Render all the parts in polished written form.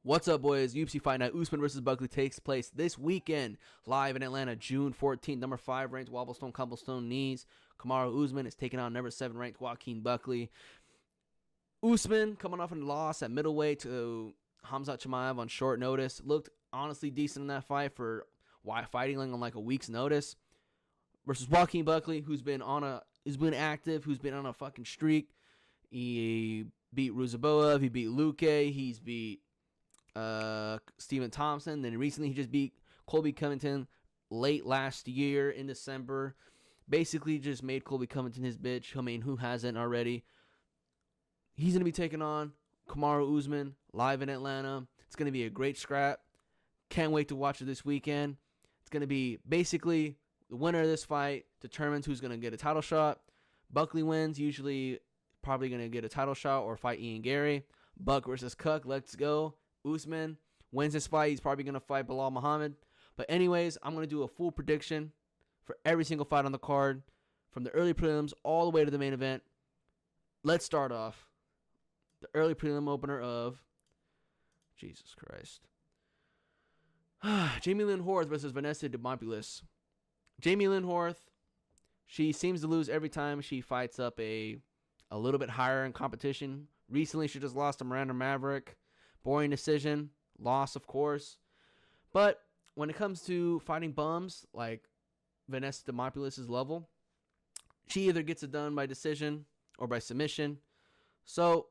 What's up, boys? UFC Fight Night Usman vs Buckley takes place this weekend, live in Atlanta, June 14th. Number 5 ranked Wobblestone Cobblestone Knees. Kamaru Usman is taking on number 7 ranked Joaquin Buckley. Usman coming off a loss at middleweight to Khamzat Chimaev on short notice. Looked honestly decent in that fight for fighting on like a week's notice. Versus Joaquin Buckley, who's been active, who's been on a fucking streak. He beat Ruzaboev, he beat Luke, he's beat Stephen Thompson. Then recently he just beat Colby Covington late last year in December. Basically just made Colby Covington his bitch. I mean, who hasn't already? He's going to be taking on Kamaru Usman live in Atlanta. It's going to be a great scrap. Can't wait to watch it this weekend. It's going to be basically the winner of this fight determines who's going to get a title shot. Buckley wins, usually probably going to get a title shot or fight Ian Gary. Buck versus Cuck, let's go. Usman wins this fight. He's probably going to fight Bilal Muhammad. But anyways, I'm going to do a full prediction for every single fight on the card, from the early prelims all the way to the main event. Let's start off the early prelim opener of Jesus Christ. Jamie Lynn Horth versus Vanessa Demopoulos. Jamie Lynn Horth, she seems to lose every time she fights up a little bit higher in competition. Recently, she just lost to Miranda Maverick. Boring decision. Loss, of course. But when it comes to fighting bums, like Vanessa Demopoulos' level, she either gets it done by decision or by submission. So,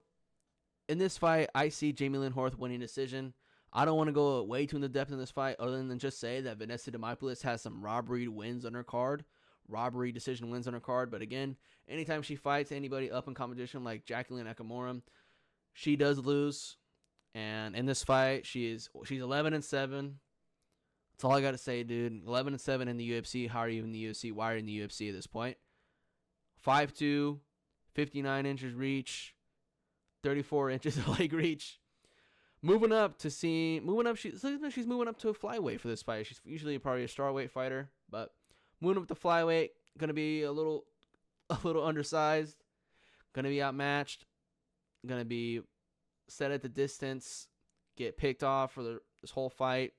in this fight, I see Jamie Lynn Horth winning decision. I don't want to go way too into depth in this fight other than just say that Vanessa Demopoulos has some robbery wins on her card. Robbery decision wins on her card. But again, anytime she fights anybody up in competition like Jacqueline Nakamura, she does lose. And in this fight, she's 11-7. That's all I got to say, dude. 11-7 in the UFC. How are you in the UFC? Why are you in the UFC at this point? 5'2", 59 inches reach, 34 inches of leg reach. She's moving up to a flyweight for this fight. She's usually probably a strawweight fighter, but moving up to flyweight, gonna be a little undersized, gonna be outmatched, gonna be set at the distance, get picked off for this whole fight.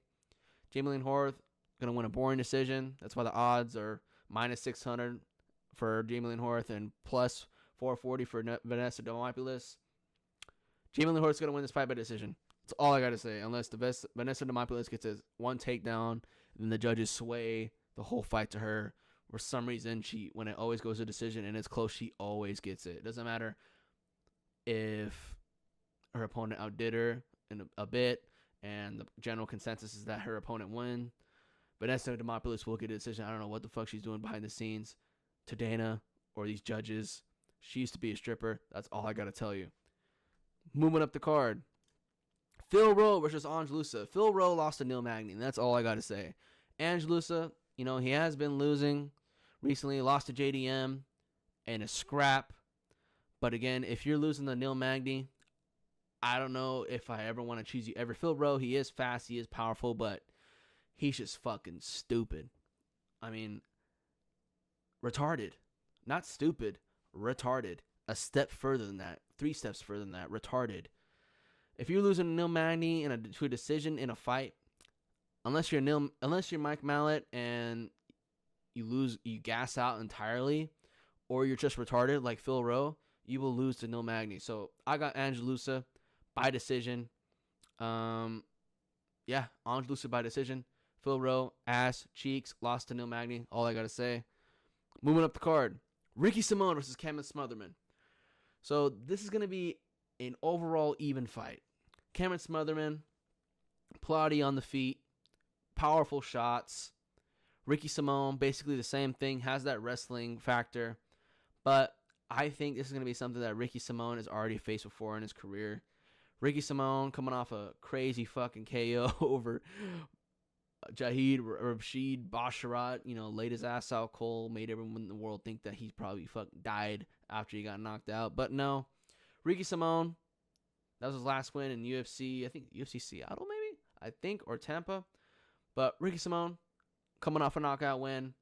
Jamie Lynn Horth gonna win a boring decision. That's why the odds are -600 for Jamie Lynn Horth and plus 440 for Vanessa Demopoulos. Jamie Lynn Horth's gonna win this fight by decision. That's all I gotta say. Unless Vanessa Demopoulos gets one takedown, then the judges sway the whole fight to her. For some reason, when it always goes to decision and it's close, she always gets it. It doesn't matter if her opponent outdid her in a bit, and the general consensus is that her opponent won. Vanessa Demopoulos will get a decision. I don't know what the fuck she's doing behind the scenes to Dana or these judges. She used to be a stripper. That's all I gotta tell you. Moving up the card, Phil Rowe versus Angelusa. Phil Rowe lost to Neil Magny. That's all I got to say. Angelusa, he has been losing recently. Lost to JDM in a scrap. But again, if you're losing to Neil Magny, I don't know if I ever want to choose you ever. Phil Rowe, he is fast, he is powerful, but he's just fucking stupid. I mean, retarded. Not stupid, retarded. A step further than that. 3 steps further than that. Retarded. If you're losing to Neil Magny to a decision in a fight, unless you're Mike Mallet and you gas out entirely, or you're just retarded like Phil Rowe, you will lose to Neil Magny. So I got Angelusa by decision. Angelusa by decision. Phil Rowe, ass, cheeks, lost to Neil Magny. All I gotta say. Moving up the card, Ricky Simón versus Cameron Smotherman. So this is gonna be an overall even fight. Cameron Smotherman, plotty on the feet, powerful shots. Ricky Simón, basically the same thing, has that wrestling factor. But I think this is going to be something that Ricky Simón has already faced before in his career. Ricky Simón coming off a crazy fucking KO over Jahid Rashid Basharat, laid his ass out cold, made everyone in the world think that he probably fucking died after he got knocked out. But no, Ricky Simón, that was his last win in UFC, I think UFC Seattle or Tampa. But Ricky Simón, coming off a knockout win,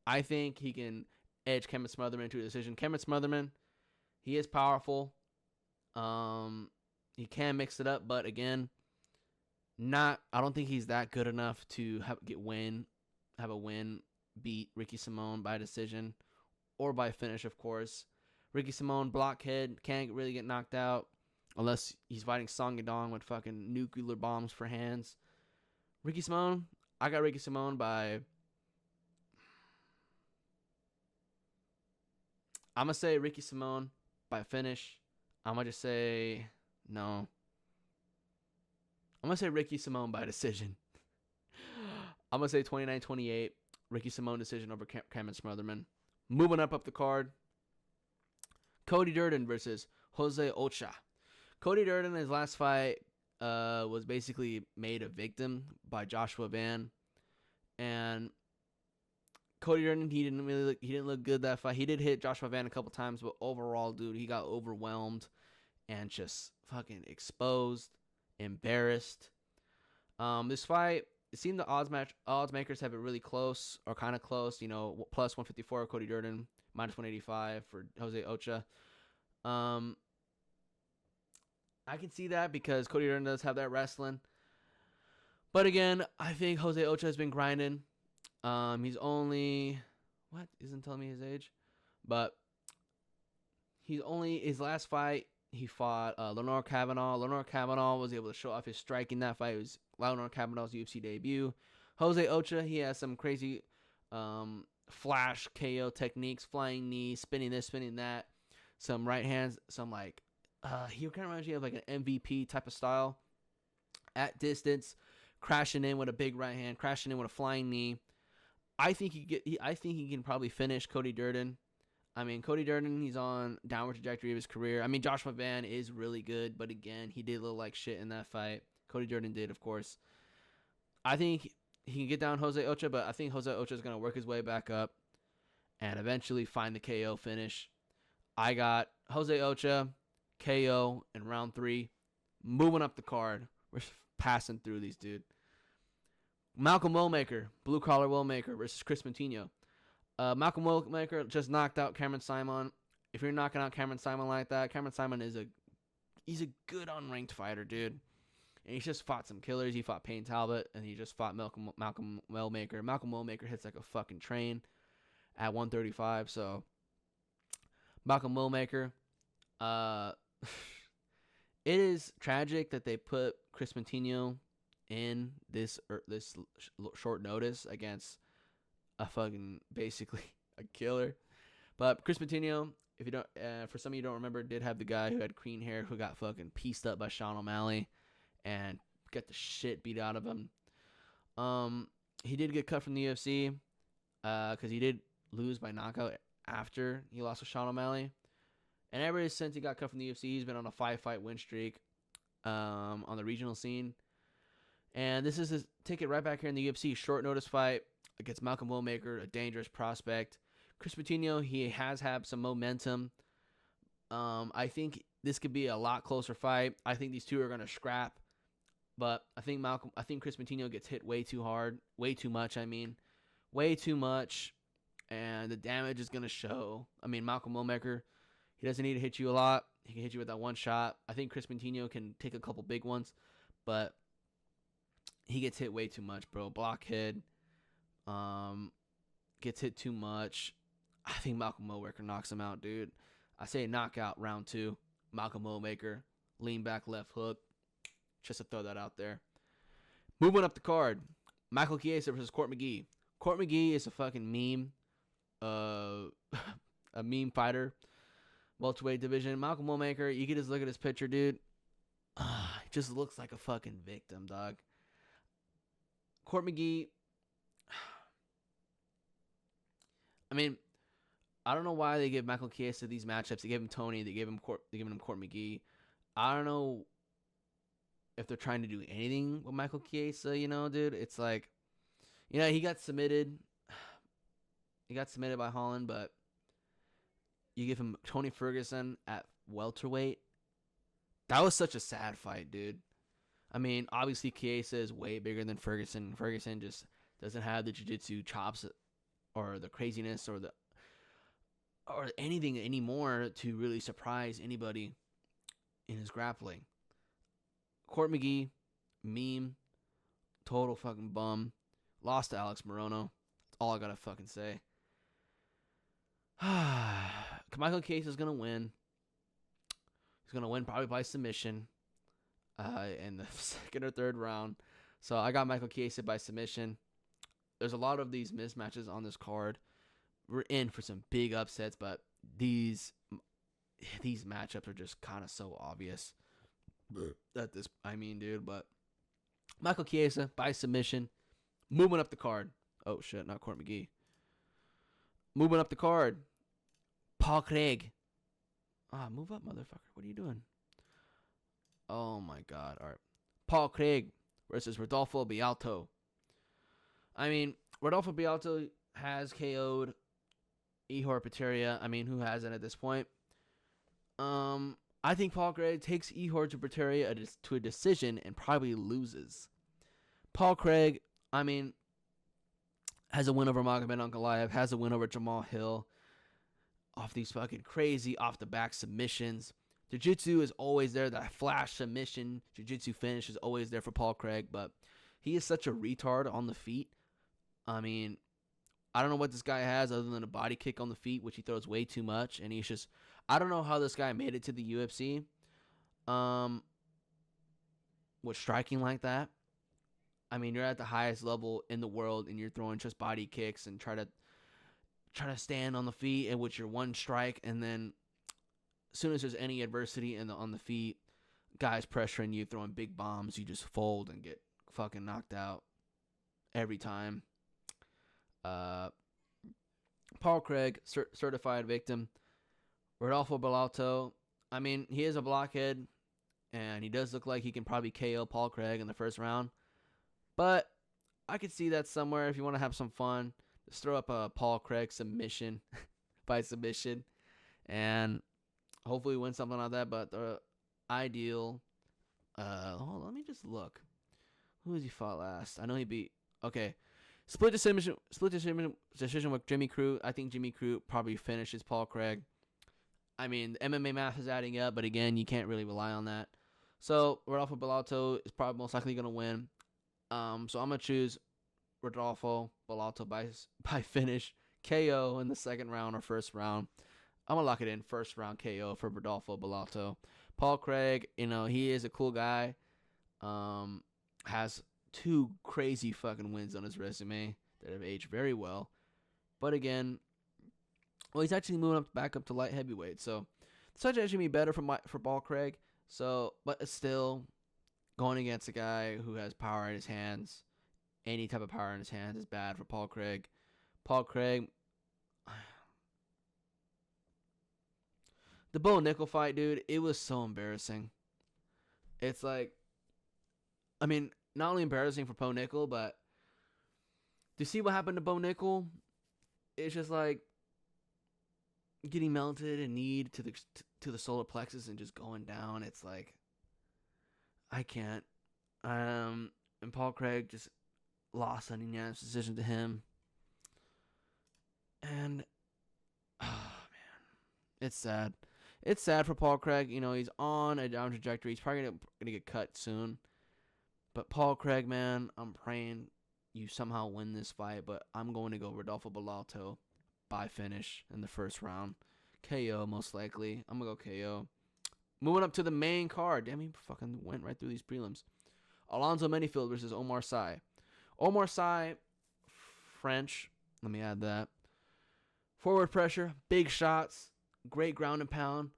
I think he can edge Cameron Smotherman to a decision. Cameron Smotherman, he is powerful. He can mix it up, but again, I don't think he's that good enough to have a win, beat Ricky Simone by decision or by finish, of course. Ricky Simone, blockhead, can't really get knocked out unless he's fighting Song Yadong with fucking nuclear bombs for hands. Ricky Simone, I got Ricky Simone by. I'm gonna say Ricky Simone by finish. I'm gonna just say no. I'm gonna say Ricky Simone by decision. I'm gonna say 29-28. Ricky Simone decision over Cameron Smotherman. Moving up the card. Cody Durden versus Jose Ocha. Cody Durden, his last fight, was basically made a victim by Joshua Van, and Cody Durden, he didn't look good that fight. He did hit Joshua Van a couple times, but overall, dude, he got overwhelmed and just fucking exposed, embarrassed. This fight, it seemed the odds makers have it really close or kind of close. You know, plus 154 Cody Durden, minus 185 for Jose Ocha. I can see that because Cody Durden does have that wrestling. But again, I think Jose Ocha has been grinding. He's only isn't telling me his age, but his last fight he fought Lenore Kavanaugh. Lenore Kavanaugh was able to show off his striking that fight. It was Lenore Kavanaugh's UFC debut. Jose Ocha, he has some crazy flash KO techniques, flying knee, spinning this, spinning that, some right hands, some like he kind of reminds me of like an MVP type of style at distance, crashing in with a big right hand, crashing in with a flying knee. I think he can probably finish Cody Durden. I mean, Cody Durden, he's on downward trajectory of his career. I mean, Joshua Van is really good, but again, he did look like shit in that fight. Cody Durden did, of course. I think he can get down Jose Ocha, but I think Jose Ocha is going to work his way back up and eventually find the KO finish. I got Jose Ocha, KO in round 3. Moving up the card. We're passing through these, dude. Malcolm Willmaker, blue collar Willmaker versus Chris Moutinho. Malcolm Willmaker just knocked out Cameron Simon. If you're knocking out Cameron Simon like that, Cameron Simon he's a good unranked fighter, dude. And he's just fought some killers. He fought Payne Talbot, and he just fought Malcolm Willmaker. Malcolm Willmaker hits like a fucking train at 135. So Malcolm Willmaker, it is tragic that they put Chris Moutinho in this short notice against a fucking basically a killer. But Chris Moutinho, if you don't, for some of you don't remember, did have the guy who had green hair who got fucking pieced up by Sean O'Malley and got the shit beat out of him. He did get cut from the UFC because he did lose by knockout after he lost to Sean O'Malley. And ever since he got cut from the UFC, he's been on a 5-fight win streak on the regional scene. And this is his ticket right back here in the UFC. Short notice fight against Malcolm Willmaker, a dangerous prospect. Chris Moutinho, he has had some momentum. I think this could be a lot closer fight. I think these two are going to scrap. But I think Chris Moutinho gets hit way too hard. Way too much, Way too much. And the damage is going to show. I mean, Malcolm Willmaker, he doesn't need to hit you a lot. He can hit you with that one shot. I think Chris Moutinho can take a couple big ones. But he gets hit way too much, bro. Blockhead. Gets hit too much. I think Malcolm Willmaker knocks him out, dude. I say knockout round 2. Malcolm Willmaker. Lean back left hook. Just to throw that out there. Moving up the card. Michael Chiesa versus Court McGee. Court McGee is a fucking meme. A meme fighter. Welterweight division. Malcolm Willmaker, you can just look at his picture, dude. He just looks like a fucking victim, dog. Court McGee. I mean, I don't know why they give Michael Chiesa these matchups. They gave him Tony. They gave him Court McGee. I don't know if they're trying to do anything with Michael Chiesa, dude. It's like, he got submitted. He got submitted by Holland, but you give him Tony Ferguson at welterweight. That was such a sad fight, dude. I mean, obviously Chiesa is way bigger than Ferguson. Ferguson just doesn't have the jiu-jitsu chops or the craziness or anything anymore to really surprise anybody in his grappling. Court McGee, meme. Total fucking bum. Lost to Alex Morono. That's all I gotta fucking say. Michael Case is gonna win. He's gonna win probably by submission in the second or third round. So I got Michael Chiesa by submission. There's a lot of these mismatches on this card. We're in for some big upsets, but these matchups are just kind of so obvious. At this, I mean, dude, but Michael Chiesa by submission, moving up the card. Oh shit, not Court McGee. Moving up the card. Paul Craig. Move up, motherfucker. What are you doing? Oh my god. All right. Paul Craig versus Rodolfo Bialto. I mean, Rodolfo Bialto has KO'd Ihor Peteria. I mean, who hasn't at this point? I think Paul Craig takes Ihor to Peteria to a decision and probably loses. Paul Craig, I mean, has a win over Magomed Ankalaev, has a win over Jamal Hill off these fucking crazy off-the-back submissions. Jiu-jitsu is always there. That flash submission, jiu-jitsu finish is always there for Paul Craig, but he is such a retard on the feet. I mean, I don't know what this guy has other than a body kick on the feet, which he throws way too much, and he's just... I don't know how this guy made it to the UFC with striking like that. I mean, you're at the highest level in the world, and you're throwing just body kicks and try to stand on the feet and with your one strike, and then as soon as there's any adversity on the feet, guys pressuring you, throwing big bombs, you just fold and get fucking knocked out every time. Paul Craig, certified victim. Rodolfo Bialto, I mean, he is a blockhead, and he does look like he can probably KO Paul Craig in the first round. But I could see that somewhere if you want to have some fun. Just throw up a Paul Craig submission by submission, and hopefully win something like that. But the ideal, hold on, let me just look. Who has he fought last? I know he beat. Okay, split decision with Jimmy Crute. I think Jimmy Crute probably finishes Paul Craig. I mean, the MMA math is adding up, but again, you can't really rely on that. So Rodolfo Bialto is probably most likely going to win. So I'm going to choose Rodolfo Bialto by finish, KO in the second round or first round. I'm going to lock it in, first round KO for Rodolfo Bialto. Paul Craig, he is a cool guy. Has 2 crazy fucking wins on his resume that have aged very well. But again, well, he's actually moving back up to light heavyweight, so it's actually going to be better for Paul Craig. So, but it's still going against a guy who has power in his hands. Any type of power in his hands is bad for Paul Craig. Paul Craig, the Bo Nickel fight, dude, it was so embarrassing. It's like, I mean, not only embarrassing for Bo Nickel, but to see what happened to Bo Nickel, it's just like getting melted and kneed to the solar plexus and just going down. It's like, I can't. And Paul Craig just lost on unanimous decision to him. And, oh man, it's sad. It's sad for Paul Craig. He's on a down trajectory. He's probably gonna get cut soon. But Paul Craig, man, I'm praying you somehow win this fight. But I'm going to go Rodolfo Bialto by finish in the first round. KO most likely. I'm gonna go KO. Moving up to the main card. Damn, he fucking went right through these prelims. Alonzo Menifield versus Omar Sy. Omar Sy, French. Let me add that. Forward pressure, big shots, great ground and pound.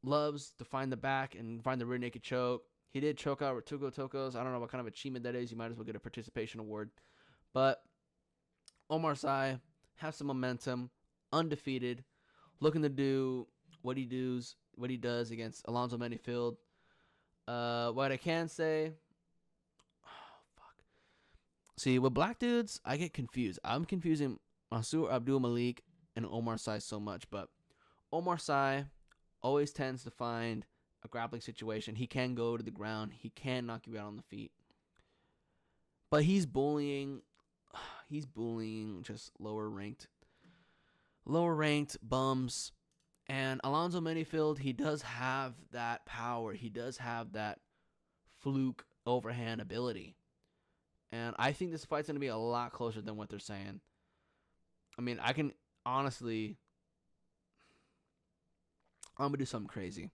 Loves to find the back and find the rear naked choke. He did choke out Ratugo Tokos. I don't know what kind of achievement that is. You might as well get a participation award. But Omar Sy has some momentum, undefeated, looking to do what he does against Alonzo Menifield. What I can say, see, with black dudes, I get confused. I'm confusing Mansour Abdul Malik and Omar Sy so much, but Omar Sy always tends to find a grappling situation. He can go to the ground. He can knock you out on the feet. But he's bullying just lower ranked bums. And Alonzo Menifield, he does have that power. He does have that fluke overhand ability. And I think this fight's going to be a lot closer than what they're saying. I mean, I can honestly, I'm going to do something crazy.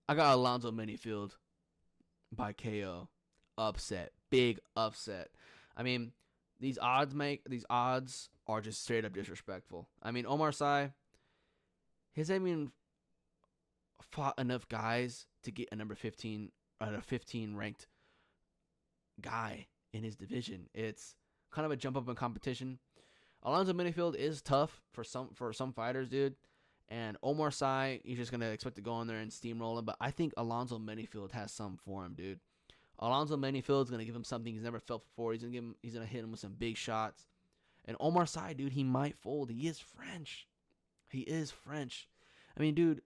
I got Alonzo Minifield by KO. Upset. Big upset. I mean, these odds are just straight up disrespectful. I mean, Omar Sy, he hasn't even fought enough guys to get a 15 ranked guy in his division. It's kind of a jump up in competition. Alonzo Minifield is tough for some fighters, dude. And Omar Sy, you're just gonna expect to go in there and steamroll him. But I think Alonzo Minifield has something for him, dude. Alonzo Minifield is gonna give him something he's never felt before. He's gonna hit him with some big shots. And Omar Sy, dude, he might fold. He is French. I mean, dude,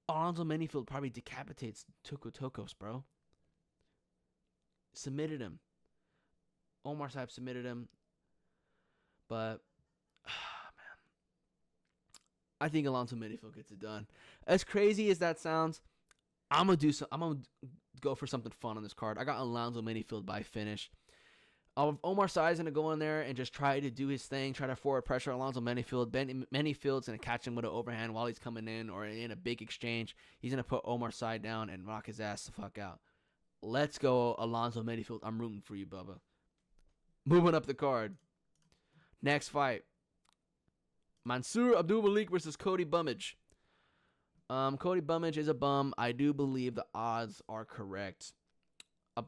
Alonzo Minifield probably decapitates Tuku Tokos, bro. Submitted him. Omar Sy submitted him. But man, I think Alonzo Minifield gets it done. As crazy as that sounds, I'm gonna go for something fun on this card. I got Alonzo Minifield by finish. Omar Sy is gonna go in there and just try to do his thing, try to forward pressure Alonzo Minifield. Minifield's gonna catch him with an overhand while he's coming in, or in a big exchange. He's gonna put Omar Sy down and knock his ass the fuck out. Let's go, Alonzo Minifield. I'm rooting for you, Bubba. Moving up the card. Next fight. Mansoor Abdul-Malik versus Cody Bummage. Cody Bummage is a bum. I do believe the odds are correct.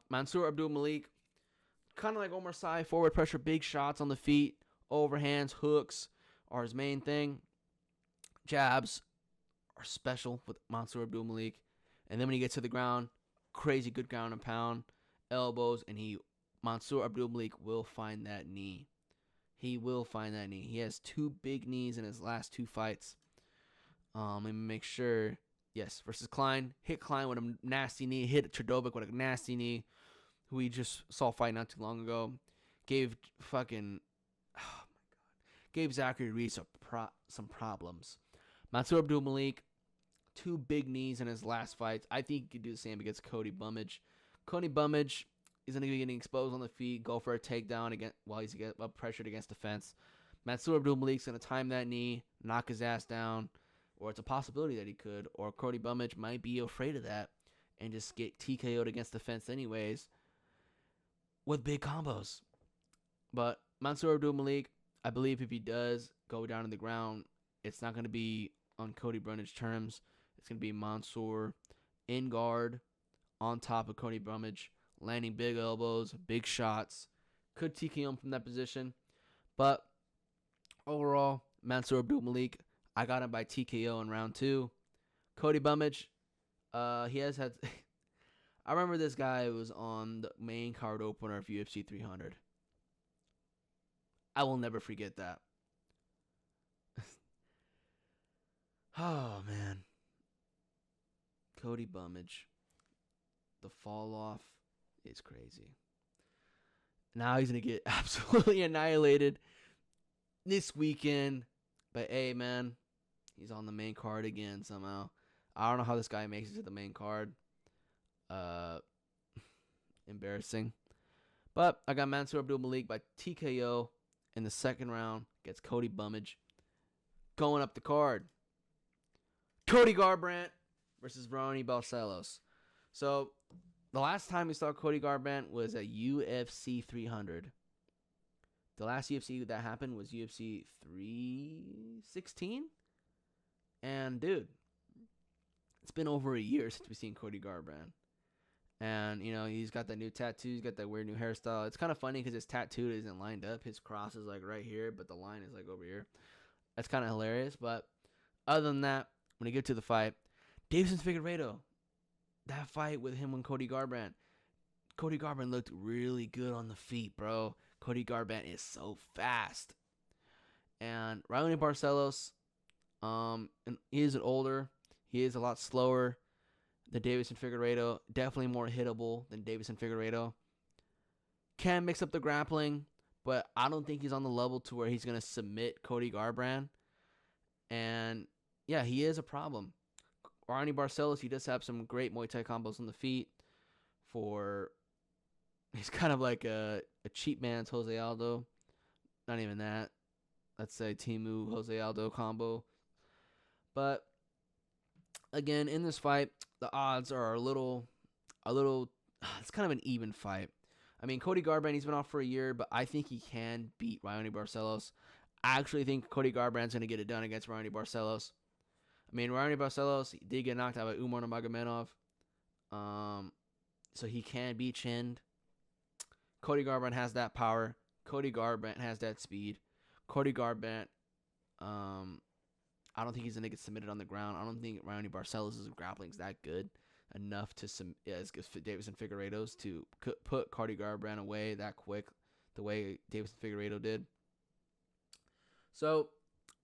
Mansoor Abdul-Malik, kind of like Omar Sy, forward pressure, big shots on the feet, overhands, hooks are his main thing. Jabs are special with Mansoor Abdul-Malik. And then when he gets to the ground, crazy good ground and pound, elbows, and Mansoor Abdul-Malik will find that knee. He will find that knee. He has 2 big knees in his last 2 fights. Let me make sure. Yes, versus Klein. Hit Klein with a nasty knee. Hit Tredovic with a nasty knee, who we just saw fight not too long ago. Gave Zachary Reese some problems. Mansoor Abdul-Malik, 2 big knees in his last fights. I think he could do the same against Cody Bummage. Cody Bummage is going to be getting exposed on the feet, go for a takedown again while he's pressured against the fence. Mansoor Abdul-Malik's going to time that knee, knock his ass down, or it's a possibility that he could, or Cody Bummage might be afraid of that and just get TKO'd against the fence anyways with big combos. But Mansoor Abdul-Malik, I believe if he does go down to the ground, it's not going to be on Cody Brunnage's terms. It's going to be Mansoor in guard on top of Cody Bummage, landing big elbows, big shots. Could TKO him from that position. But overall, Mansoor Abdul-Malik, I got him by TKO in round 2. Cody Bummage, he has had... I remember this guy was on the main card opener of UFC 300. I will never forget that. Oh, man. Cody Bummage. The fall off is crazy. Now he's going to get absolutely annihilated this weekend. But, hey, man, he's on the main card again somehow. I don't know how this guy makes it to the main card. Embarrassing. But I got Mansoor Abdul-Malik by TKO in the second round. Gets Cody Bummage. Going up the card. Cody Garbrandt versus Ronnie Barcelos. So, the last time we saw Cody Garbrandt was at UFC 300. The last UFC that happened was UFC 316. And, dude, it's been over a year since we've seen Cody Garbrandt. And, you know, he's got that new tattoo. He's got that weird new hairstyle. It's kind of funny because his tattoo isn't lined up. His cross is, like, right here, but the line is, like, over here. That's kind of hilarious. But other than that, when you get to the fight, Deiveson Figueiredo, that fight with him and Cody Garbrandt looked really good on the feet, bro. Cody Garbrandt is so fast. And Ronnie Barcelos, and he is older. He is a lot slower than Deiveson Figueiredo. Definitely more hittable than Deiveson Figueiredo. Can mix up the grappling, but I don't think he's on the level to where he's going to submit Cody Garbrandt. And, yeah, he is a problem. Ronnie Barcelos, he does have some great Muay Thai combos on the feet for He's kind of like a cheap man's Jose Aldo. Not even that. Let's say Timu Jose Aldo combo. But again, in this fight, the odds are a little. It's kind of an even fight. I mean, Cody Garbrandt, he's been off for a year, but I think he can beat Raoni Barcelos. I actually think Cody Garbrandt's going to get it done against Raoni Barcelos. I mean, Raoni Barcelos did get knocked out by Umar Nurmagomedov. So he can beat Chind. Cody Garbrandt has that power. Cody Garbrandt has that speed. Cody Garbrandt, I don't think he's going to get submitted on the ground. I don't think Raoni Barcelos' grappling is that good enough to as good as Davison Figueiredo's to put Cody Garbrandt away that quick the way Davison Figueiredo did. So,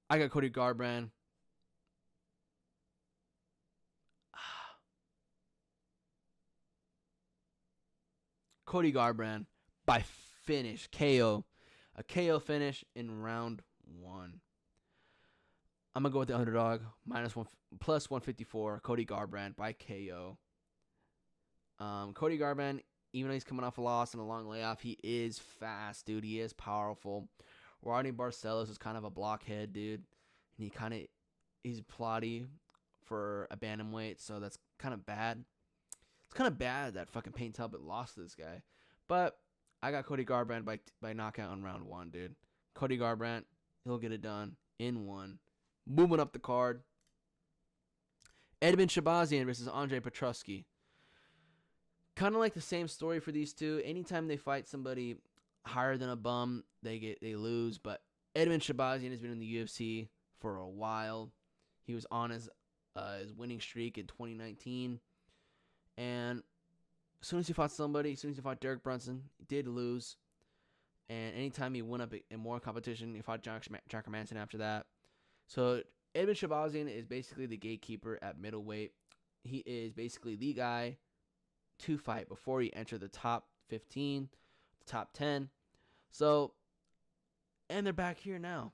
I got Cody Garbrandt. Cody Garbrandt by finish, KO. A KO finish in round 1. I'm going to go with the underdog, plus 154, Cody Garbrandt by KO. Cody Garbrandt, even though he's coming off a loss and a long layoff, he is fast, dude. He is powerful. Rodney Barcelos is kind of a blockhead, dude. And he's plotty for a bantamweight, so that's kind of bad. It's kind of bad that fucking Payne Talbot lost to this guy. But I got Cody Garbrandt by knockout in round 1, dude. Cody Garbrandt, he'll get it done in 1. Moving up the card, Edmund Shabazian versus Andre Petrosky. Kind of like the same story for these two. Anytime they fight somebody higher than a bum, they lose. But Edmund Shabazian has been in the UFC for a while. He was on his winning streak in 2019, and as soon as he fought Derek Brunson, he did lose. And anytime he went up in more competition, he fought Jack Hermanson after that. So Edmund Shabazian is basically the gatekeeper at middleweight. He is basically the guy to fight before he entered the top 15, the top 10. So, and they're back here now.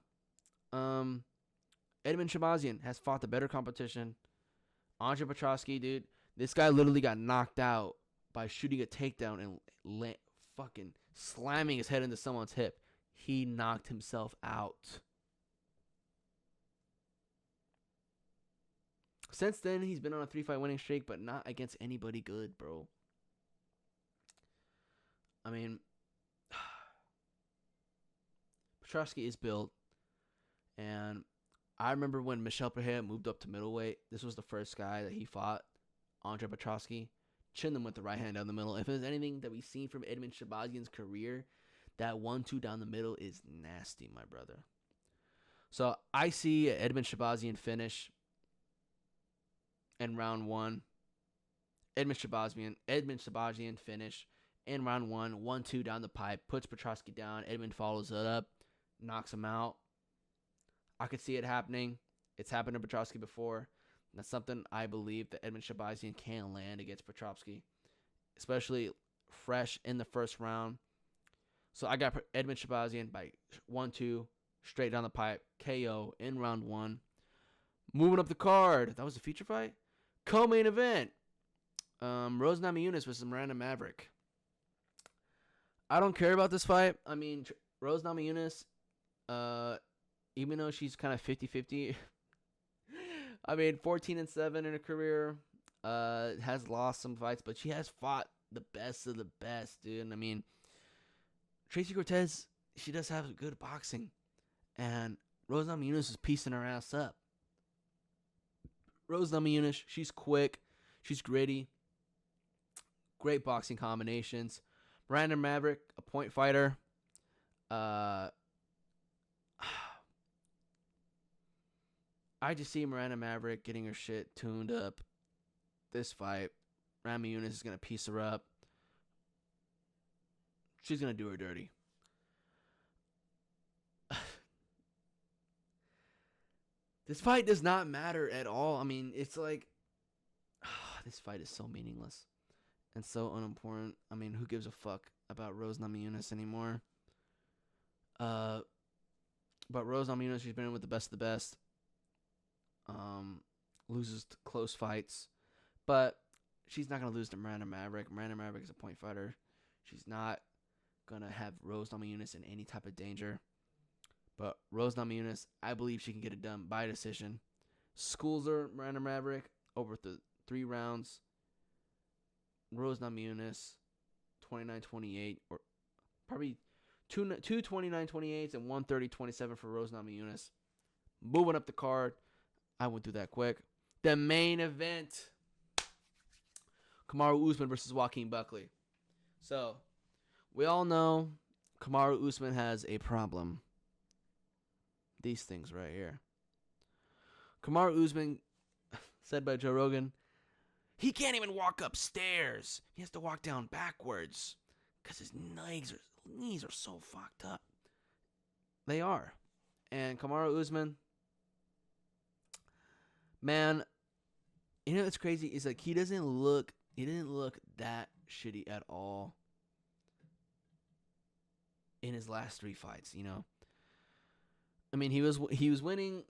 Edmund Shabazian has fought the better competition. Andre Petrosky, dude, this guy literally got knocked out by shooting a takedown and fucking slamming his head into someone's hip. He knocked himself out. Since then, he's been on a 3-fight winning streak, but not against anybody good, bro. I mean, Petrosky is built, and I remember when Michel Pereira moved up to middleweight, this was the first guy that he fought, Andre Petrosky, chinned him with the right hand down the middle. If there's anything that we've seen from Edmund Shabazian's career, that 1-2 down the middle is nasty, my brother. So I see Edmund Shabazian finish in round 1. Edmund Shabazian finish in round 1. 1-2 down the pipe. Puts Petrosky down. Edmund follows it up. Knocks him out. I could see it happening. It's happened to Petrosky before. That's something I believe that Edmund Shabazian can land against Petrosky. Especially fresh in the first round. So I got Edmund Shabazian by 1-2. Straight down the pipe. KO in round 1. Moving up the card. That was a feature fight? Co-main event. Rose Namajunas versus Miranda Maverick. I don't care about this fight. I mean, Rose Namajunas, even though she's kind of 50-50, I mean, 14-7 in her career, has lost some fights, but she has fought the best of the best, dude. I mean, Tracy Cortez, she does have good boxing, and Rose Namajunas is piecing her ass up. Rose Namajunas, she's quick, she's gritty, great boxing combinations. Miranda Maverick, a point fighter. I just see Miranda Maverick getting her shit tuned up this fight. Namajunas is going to piece her up. She's going to do her dirty. This fight does not matter at all. I mean, it's like, this fight is so meaningless and so unimportant. I mean, who gives a fuck about Rose Namajunas anymore? But Rose Namajunas, she's been in with the best of the best. Loses close fights, but she's not gonna lose to Miranda Maverick. Miranda Maverick is a point fighter. She's not going to have Rose Namajunas in any type of danger. But Rose Namajunas, I believe she can get it done by decision. Schools her, Miranda Maverick, over the 3 rounds. Rose Namajunas, 29-28, or probably two 29-28s and 130-27 for Rose Namajunas. Moving up the card. I went through that quick. The main event. Kamaru Usman versus Joaquin Buckley. So, we all know Kamaru Usman has a problem. These things right here. Kamaru Usman, said by Joe Rogan, he can't even walk upstairs. He has to walk down backwards because his knees are so fucked up. They are. And Kamaru Usman, man, you know what's crazy? Is like he didn't look that shitty at all in his last 3 fights, you know. I mean, he was winning.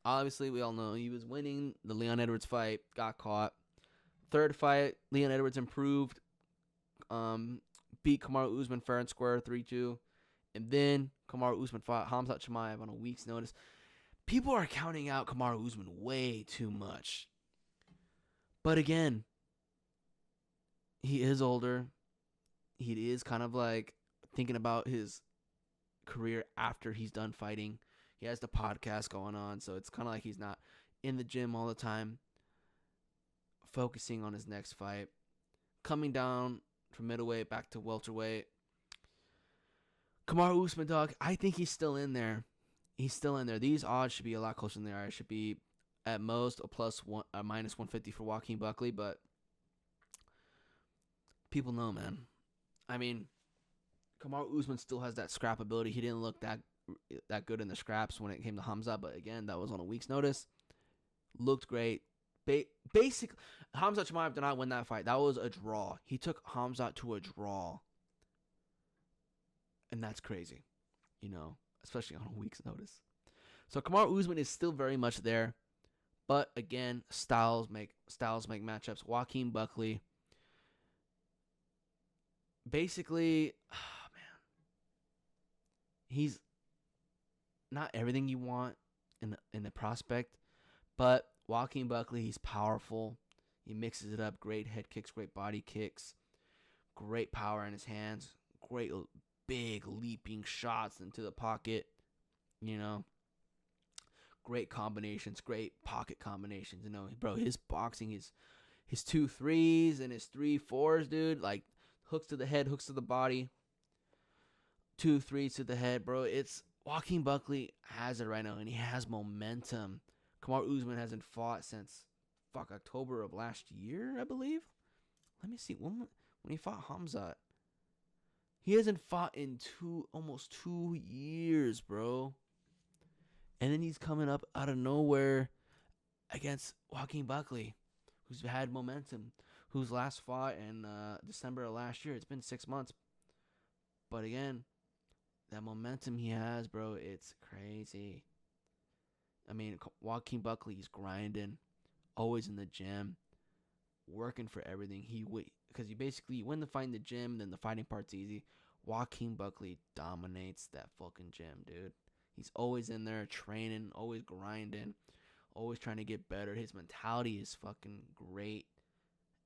Obviously, we all know he was winning the Leon Edwards fight, got caught. 3rd fight, Leon Edwards improved, beat Kamaru Usman fair and square 3-2. And then Kamaru Usman fought Khamzat Chimaev on a week's notice. People are counting out Kamaru Usman way too much. But again, he is older. He is kind of like thinking about his career after he's done fighting. He has the podcast going on, so it's kind of like he's not in the gym all the time, focusing on his next fight. Coming down from middleweight back to welterweight. Kamaru Usman, dog, I think he's still in there. He's still in there. These odds should be a lot closer than they are. It should be at most a minus 150 for Joaquin Buckley, but people know, man. I mean, Kamaru Usman still has that scrap ability. He didn't look that good in the scraps when it came to Khamzat, but again, that was on a week's notice. Looked great. Basically, Khamzat Chimaev did not win that fight. That was a draw. He took Khamzat to a draw. And that's crazy, you know, especially on a week's notice. So Kamaru Usman is still very much there. But again, styles make matchups. Joaquin Buckley, basically, man, he's not everything you want in a prospect, but Joaquin Buckley, he's powerful. He mixes it up. Great head kicks, great body kicks, great power in his hands, great big leaping shots into the pocket, you know. Great combinations, great pocket combinations. You know, bro, his boxing, his 2-3s and his 3-4s, dude, like hooks to the head, hooks to the body, 2-3s to the head, bro. It's Joaquin Buckley has it right now, and he has momentum. Kamaru Usman hasn't fought since October of last year, I believe. Let me see when he fought Khamzat. He hasn't fought in almost 2 years, bro. And then he's coming up out of nowhere against Joaquin Buckley, who's had momentum, whose last fought in December of last year. It's been 6 months. But again, that momentum he has, bro, it's crazy. I mean, Joaquin Buckley, he's grinding, always in the gym, working for everything. Because you win the fight in the gym, then the fighting part's easy. Joaquin Buckley dominates that fucking gym, dude. He's always in there training, always grinding, always trying to get better. His mentality is fucking great.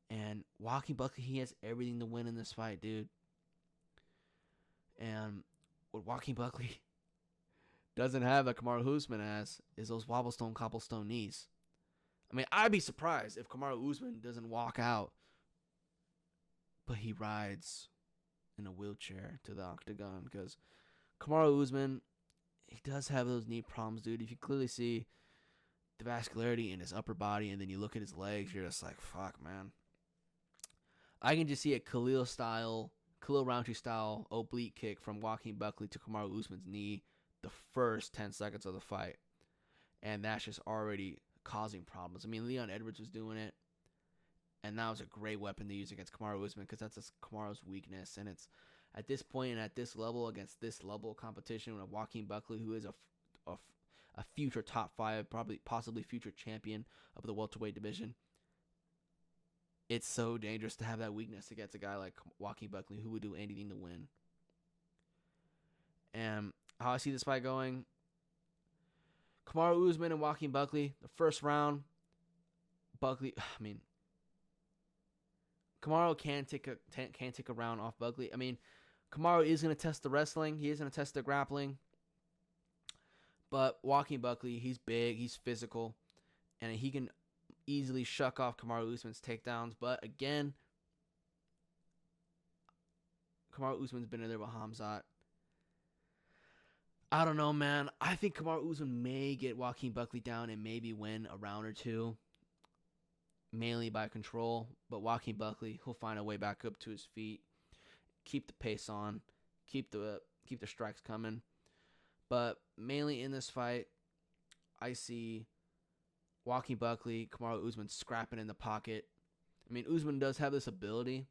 And Joaquin Buckley, he has everything to win in this fight, dude. And what Joaquin Buckley doesn't have that Kamaru Usman has is those wobblestone, cobblestone knees. I mean, I'd be surprised if Kamaru Usman doesn't walk out, but he rides in a wheelchair to the octagon because Kamaru Usman, he does have those knee problems, dude. If you clearly see the vascularity in his upper body and then you look at his legs, you're just like, fuck, man. I can just see a Khalil Roundtree style oblique kick from Joaquin Buckley to Kamaru Usman's knee the first 10 seconds of the fight. And that's just already causing problems. I mean, Leon Edwards was doing it. And that was a great weapon to use against Kamaru Usman because that's Kamaru's weakness. And it's at this point and at this level, against this level of competition with Joaquin Buckley, who is a future top 5, possibly future champion of the welterweight division. it's so dangerous to have that weakness against a guy like Joaquin Buckley who would do anything to win. And how I see this fight going, Kamaru Usman and Joaquin Buckley, the first round, Kamaru can take a round off Buckley. I mean, Kamaru is going to test the wrestling. He is going to test the grappling. But Joaquin Buckley, he's big, he's physical, and he can easily shuck off Kamaru Usman's takedowns. But again, Kamaru Usman's been in there with Hamzat. I don't know, man. I think Kamaru Usman may get Joaquin Buckley down and maybe win a round or two, mainly by control. But Joaquin Buckley, he'll find a way back up to his feet, keep the pace on, keep the strikes coming. But mainly in this fight, I see Joaquin Buckley, Kamaru Usman scrapping in the pocket. I mean, Usman does have this ability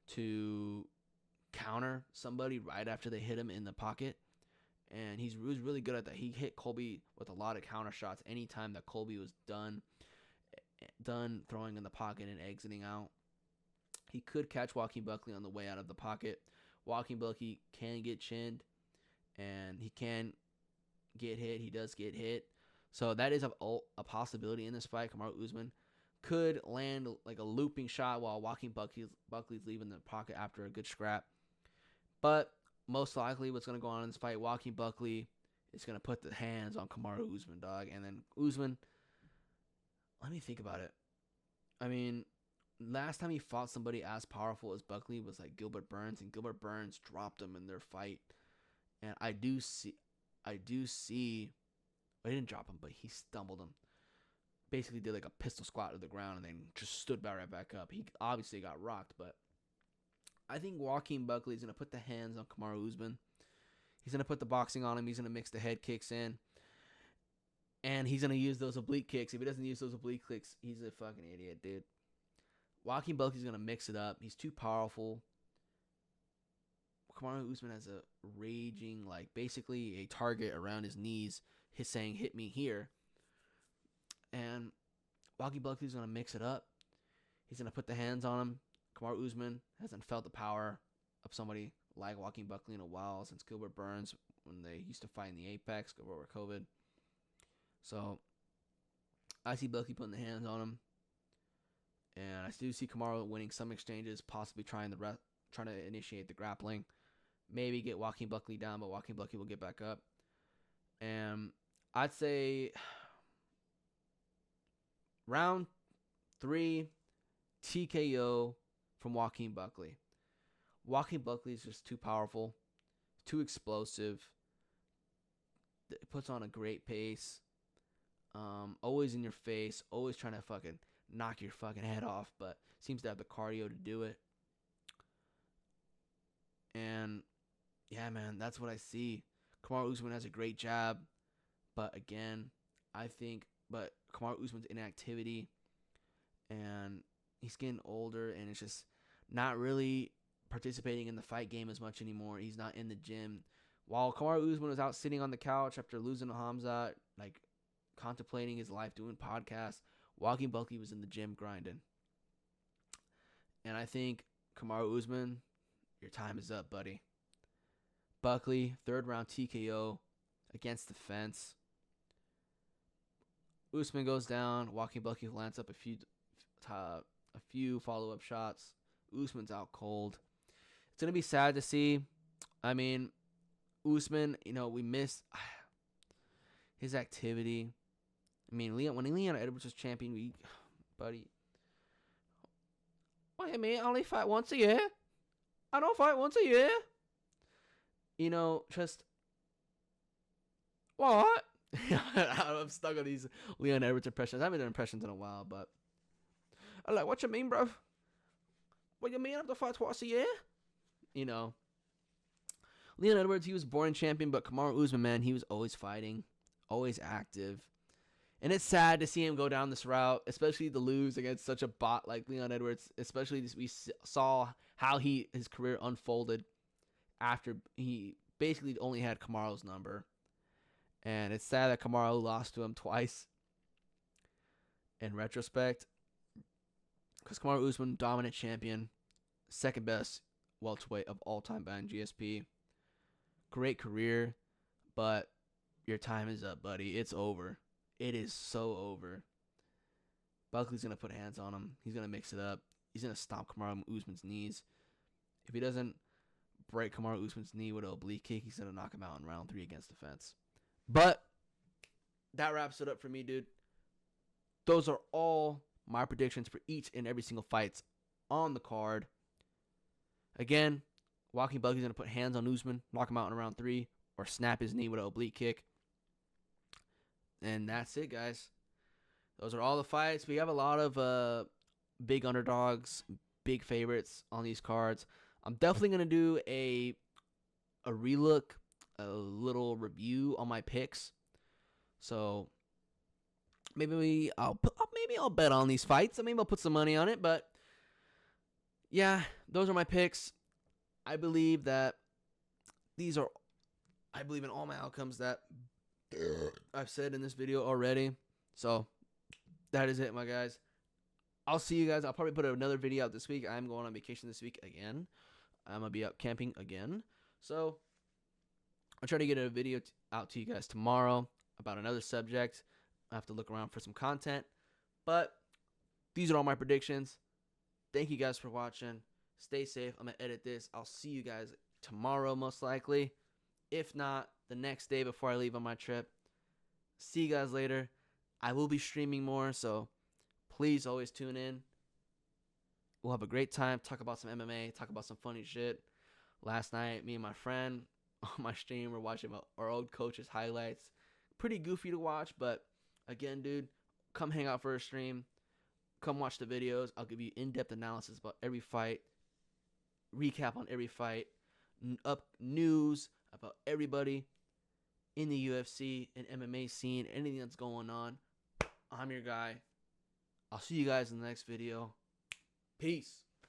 to counter somebody right after they hit him in the pocket. And he was really good at that. He hit Colby with a lot of counter shots anytime that Colby was done throwing in the pocket and exiting out. He could catch Joaquin Buckley on the way out of the pocket. Joaquin Buckley can get chinned, and he can get hit. He does get hit. So that is a possibility in this fight. Kamaru Usman could land like a looping shot while Joaquin Buckley's leaving the pocket after a good scrap. But most likely what's going to go on in this fight, Joaquin Buckley is going to put the hands on Kamaru Usman, dog. And then Usman, let me think about it. I mean, last time he fought somebody as powerful as Buckley was like Gilbert Burns, and Gilbert Burns dropped him in their fight. And I do see, well, he didn't drop him, but he stumbled him. Basically did like a pistol squat to the ground and then just stood right back up. He obviously got rocked, but I think Joaquin Buckley is going to put the hands on Kamaru Usman. He's going to put the boxing on him. He's going to mix the head kicks in. And he's going to use those oblique kicks. If he doesn't use those oblique kicks, he's a fucking idiot, dude. Joaquin Buckley's going to mix it up. He's too powerful. Kamaru Usman has a raging, like, basically a target around his knees. He's saying, hit me here. And Joaquin Buckley's going to mix it up. He's going to put the hands on him. Kamaru Usman hasn't felt the power of somebody like Joaquin Buckley in a while since Gilbert Burns when they used to fight in the Apex over COVID. So I see Buckley putting the hands on him, and I do see Kamaru winning some exchanges, possibly trying to initiate the grappling, maybe get Joaquin Buckley down, but Joaquin Buckley will get back up. And I'd say round 3 TKO from Joaquin Buckley. Joaquin Buckley is just too powerful, too explosive. It puts on a great pace. Always in your face, always trying to fucking knock your fucking head off, but seems to have the cardio to do it. And yeah, man, that's what I see. Kamaru Usman has a great jab, but again, but Kamaru Usman's inactivity, and he's getting older, and it's just not really participating in the fight game as much anymore. He's not in the gym. While Kamaru Usman was out sitting on the couch after losing to Hamzat, like contemplating his life, doing podcasts, Joaquin Buckley was in the gym grinding. And I think Kamaru Usman, your time is up, buddy. Buckley, 3rd round TKO against the fence. Usman goes down. Joaquin Buckley lands up a few follow-up shots. Usman's out cold. It's going to be sad to see. I mean, Usman, we missed his activity. I mean, when Leon Edwards was champion, buddy. Wait a minute, I only fight once a year? I don't fight once a year? Just... What? I'm stuck on these Leon Edwards impressions. I haven't done impressions in a while, but... I'm like, what you mean, bro? What you mean I have to fight twice a year? Leon Edwards, he was born champion, but Kamaru Usman, man, he was always fighting, always active. And it's sad to see him go down this route, especially to lose against such a bot like Leon Edwards. Especially we saw how his career unfolded after he basically only had Kamaru's number. And it's sad that Kamaru lost to him twice in retrospect. Because Kamaru Usman, dominant champion, second best welterweight of all time by GSP. Great career, but your time is up, buddy. It's over. It is so over. Buckley's going to put hands on him. He's going to mix it up. He's going to stomp Kamaru Usman's knees. If he doesn't break Kamaru Usman's knee with an oblique kick, he's going to knock him out in round 3 against the fence. But that wraps it up for me, dude. Those are all my predictions for each and every single fights on the card. Again, Joaquin Buckley's going to put hands on Usman, knock him out in round 3, or snap his knee with an oblique kick. And that's it, guys. Those are all the fights. We have a lot of big underdogs, big favorites on these cards. I'm definitely going to do a relook, a little review on my picks. So maybe I'll bet on these fights. Maybe I'll put some money on it. But yeah, those are my picks. I believe that I believe in all my outcomes that I've said in this video already. So that is it, my guys. I'll see you guys. I'll probably put another video out this week. I'm going on vacation this week again. I'm going to be out camping again. So I'll try to get a video out to you guys tomorrow about another subject. I have to look around for some content. But these are all my predictions. Thank you guys for watching. Stay safe. I'm going to edit this. I'll see you guys tomorrow most likely. If not, the next day before I leave on my trip. See you guys later. I will be streaming more, so please always tune in. We'll have a great time. Talk about some MMA. Talk about some funny shit. Last night, me and my friend on my stream were watching our old coach's highlights. Pretty goofy to watch, but again, dude, come hang out for a stream. Come watch the videos. I'll give you in-depth analysis about every fight. Recap on every fight. News about everybody in the UFC and MMA scene. Anything that's going on. I'm your guy. I'll see you guys in the next video. Peace.